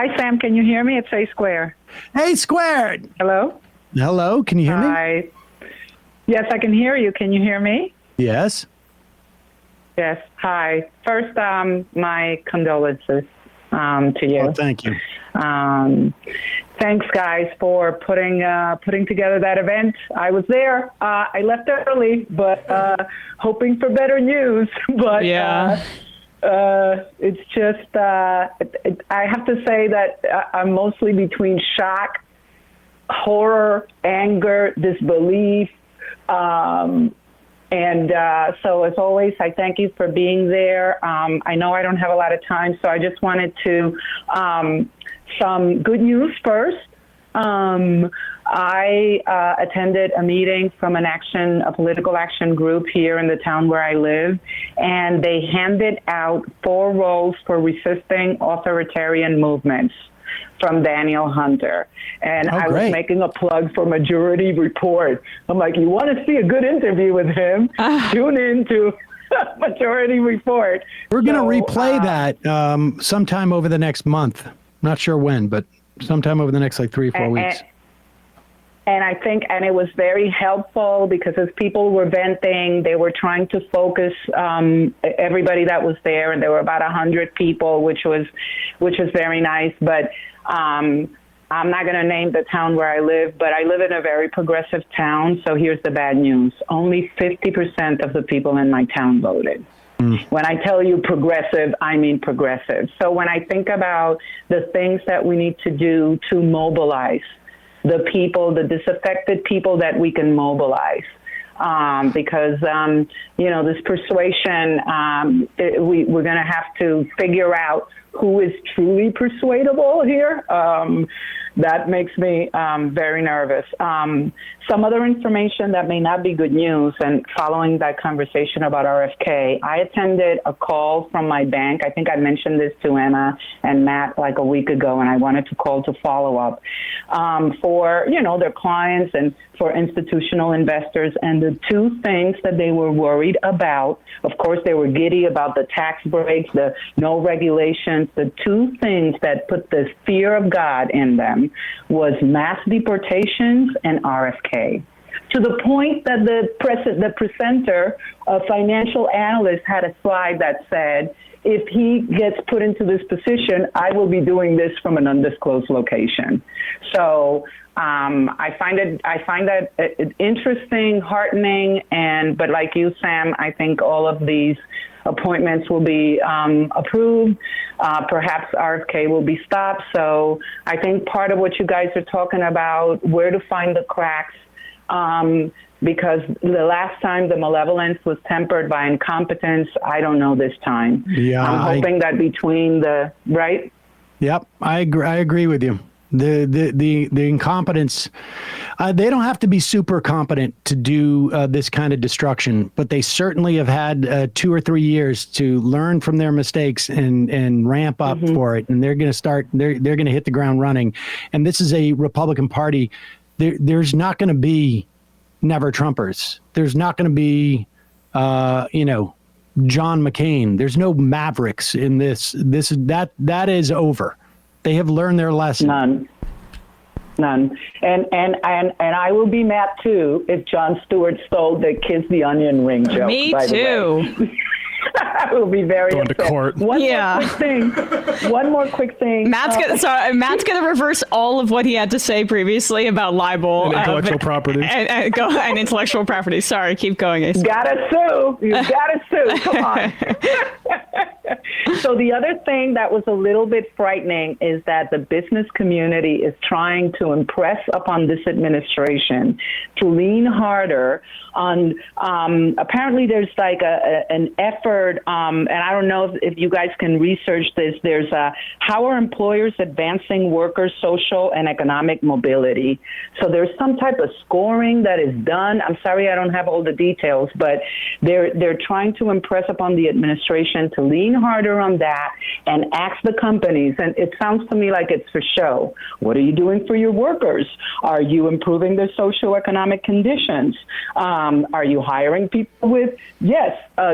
Hi, Sam. Can you hear me? It's A Square. Hey, Squared. Hello? Hello. Can you hear me? Hi. Yes, I can hear you. Can you hear me? Yes. Yes. Hi. First, my condolences to you. Oh, thank you. Thanks, guys, for putting together that event. I was there. I left early, but hoping for better news. But yeah. It's just I have to say that I'm mostly between shock, horror, anger, disbelief. So as always, I thank you for being there. I know I don't have a lot of time, so I just wanted to, some good news first. I attended a meeting from a political action group here in the town where I live, and they handed out 4 roles for resisting authoritarian movements from Daniel Hunter. And I was making a plug for Majority Report. I'm like, you want to see a good interview with him? Tune in to Majority Report. We're going to replay that sometime over the next month. Not sure when, but sometime over the next 3 or 4 weeks. And I think, and it was very helpful because as people were venting, they were trying to focus everybody that was there, and there were about 100 people, which was very nice. But I'm not going to name the town where I live, but I live in a very progressive town. So here's the bad news: only 50% of the people in my town voted. When I tell you progressive, I mean progressive. So when I think about the things that we need to do to mobilize the people, the disaffected people that we can mobilize, because, this persuasion, we're going to have to figure out who is truly persuadable here. That makes me very nervous. Some other information that may not be good news, and following that conversation about RFK, I attended a call from my bank. I think I mentioned this to Emma and Matt a week ago, and I wanted to call to follow up for, their clients and for institutional investors. And the 2 things that they were worried about, of course, they were giddy about the tax breaks, the no regulations. The 2 things that put the fear of God in them was mass deportations and RFK. To the point that the presenter, a financial analyst, had a slide that said, if he gets put into this position, I will be doing this from an undisclosed location. So I find that interesting, heartening, but like you, Sam, I think all of these appointments will be approved. Perhaps RFK will be stopped. So I think part of what you guys are talking about, where to find the cracks, because the last time the malevolence was tempered by incompetence, I don't know this time. Yeah, I'm hoping that between right? Yep, I agree with you. The incompetence, they don't have to be super competent to do this kind of destruction, but they certainly have had 2 or 3 years to learn from their mistakes and ramp up for it. And they're going to start. They're going to hit the ground running. And this is a Republican Party. There's not going to be never Trumpers. There's not going to be, John McCain. There's no Mavericks in this. That is over. They have learned their lesson. None. And I will be mad too if Jon Stewart stole the Kiss the Onion ring joke. Me by too. The way. I will be very going upset. to court. One more quick thing. Matt's gonna reverse all of what he had to say previously about libel and intellectual property and intellectual property. Sorry, keep going. You gotta sue. Come on. So the other thing that was a little bit frightening is that the business community is trying to impress upon this administration to lean harder on, apparently there's an effort, and I don't know if you guys can research this, there's how are employers advancing workers' social and economic mobility? So there's some type of scoring that is done. I'm sorry I don't have all the details, but they're trying to impress upon the administration to lean harder harder on that and ask the companies, and it sounds to me like it's for show. What are you doing for your workers? Are you improving their socioeconomic conditions? Are you hiring people with,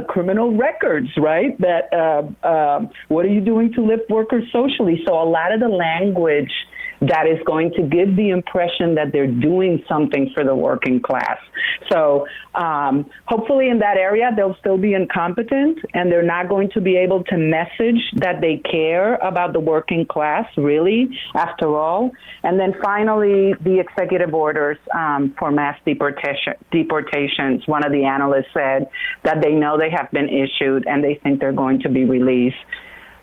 criminal records, right? What are you doing to lift workers socially? So a lot of the language that is going to give the impression that they're doing something for the working class. So hopefully in that area, they'll still be incompetent, and they're not going to be able to message that they care about the working class, really, after all. And then finally, the executive orders for mass deportations. One of the analysts said that they know they have been issued, and they think they're going to be released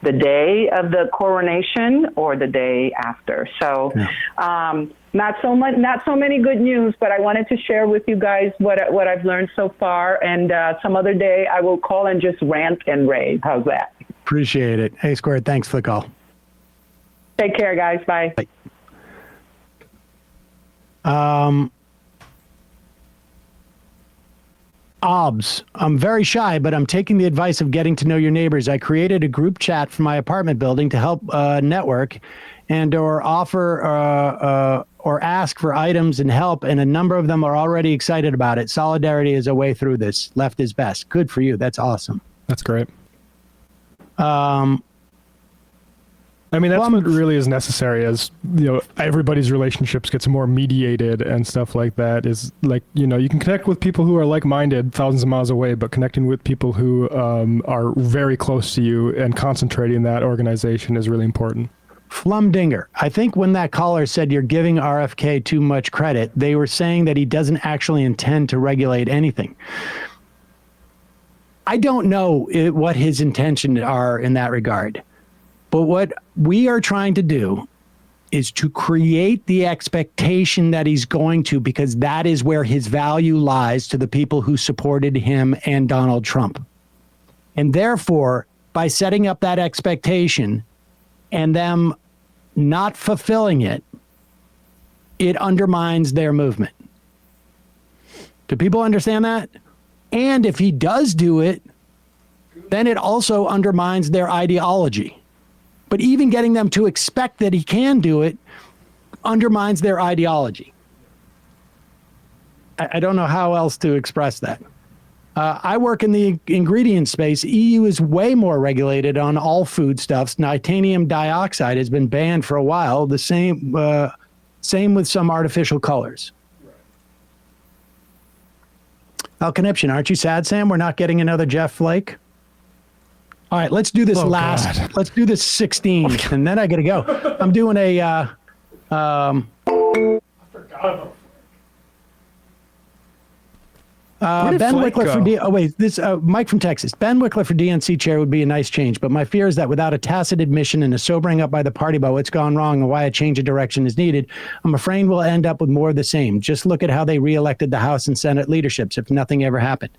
the day of the coronation or the day after. So not so many good news, but I wanted to share with you guys what I've learned so far. And some other day I will call and just rant and rave. How's that? Appreciate it. Hey, Squared, thanks for the call. Take care, guys. Bye. Bye. OBS, I'm very shy, but I'm taking the advice of getting to know your neighbors. I created a group chat for my apartment building to help network and or offer or ask for items and help, and a number of them are already excited about it. Solidarity is a way through this. Left is best. Good for you. That's awesome. That's great. I mean, that's what really is necessary, as, you know, everybody's relationships gets more mediated and stuff like that. Is like, you know, you can connect with people who are like-minded thousands of miles away, but connecting with people who are very close to you and concentrating that organization is really important. Flumdinger, I think when that caller said you're giving RFK too much credit, they were saying that he doesn't actually intend to regulate anything. I don't know what his intentions are in that regard. But what we are trying to do is to create the expectation that he's going to, because that is where his value lies to the people who supported him and Donald Trump. And therefore, by setting up that expectation and them not fulfilling it, it undermines their movement. Do people understand that? And if he does do it, then it also undermines their ideology. But even getting them to expect that he can do it undermines their ideology. I don't know how else to express that. I work in the ingredient space. EU is way more regulated on all foodstuffs. Titanium dioxide has been banned for a while. The same with some artificial colors. Conniption, aren't you sad, Sam? We're not getting another Jeff Flake? All right, let's do this Let's do this 16, and then I got to go. I'm doing a, I forgot about Ben Wickler for Mike from Texas. Ben Wickler for DNC chair would be a nice change, but my fear is that without a tacit admission and a sobering up by the party about what's gone wrong and why a change of direction is needed, I'm afraid we'll end up with more of the same. Just look at how they reelected the House and Senate leaderships if nothing ever happened.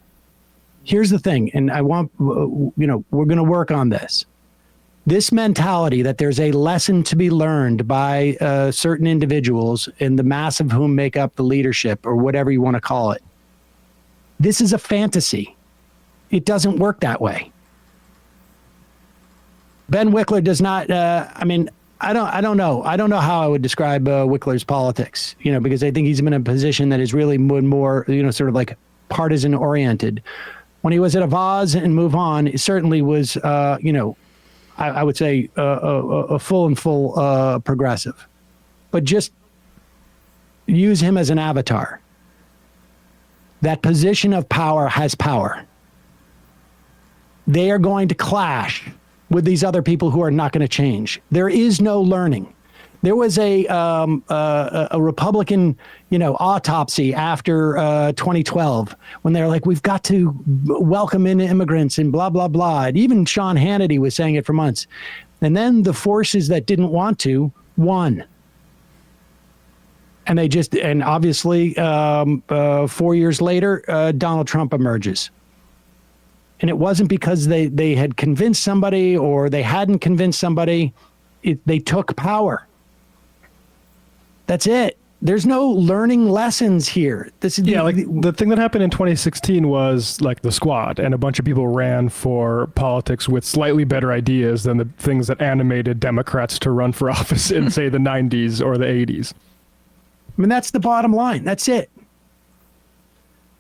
Here's the thing, and I want, we're going to work on this. This mentality that there's a lesson to be learned by certain individuals, and the mass of whom make up the leadership, or whatever you want to call it. This is a fantasy. It doesn't work that way. Ben Wickler does not. I don't know. I don't know how I would describe Wickler's politics. Because I think he's been in a position that is really more, sort of like partisan oriented. When he was at Avaz and Move On, it certainly was, I would say a full progressive. But just use him as an avatar. That position of power has power. They are going to clash with these other people who are not going to change. There is no learning. There was a Republican, autopsy after 2012 when they're like, we've got to welcome in immigrants and blah, blah, blah. And even Sean Hannity was saying it for months. And then the forces that didn't want to won. And and obviously 4 years later, Donald Trump emerges. And it wasn't because they had convinced somebody or they hadn't convinced somebody. They took power. That's it. There's no learning lessons here. This is like the thing that happened in 2016 was like the squad, and a bunch of people ran for politics with slightly better ideas than the things that animated Democrats to run for office in, say, the 90s or the 80s. I mean, that's the bottom line. That's it.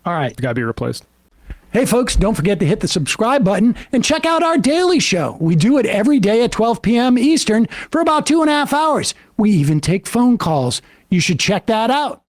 All right. It's got to be replaced. Hey, folks, don't forget to hit the subscribe button and check out our daily show. We do it every day at 12 p.m. Eastern for about 2.5 hours. We even take phone calls. You should check that out.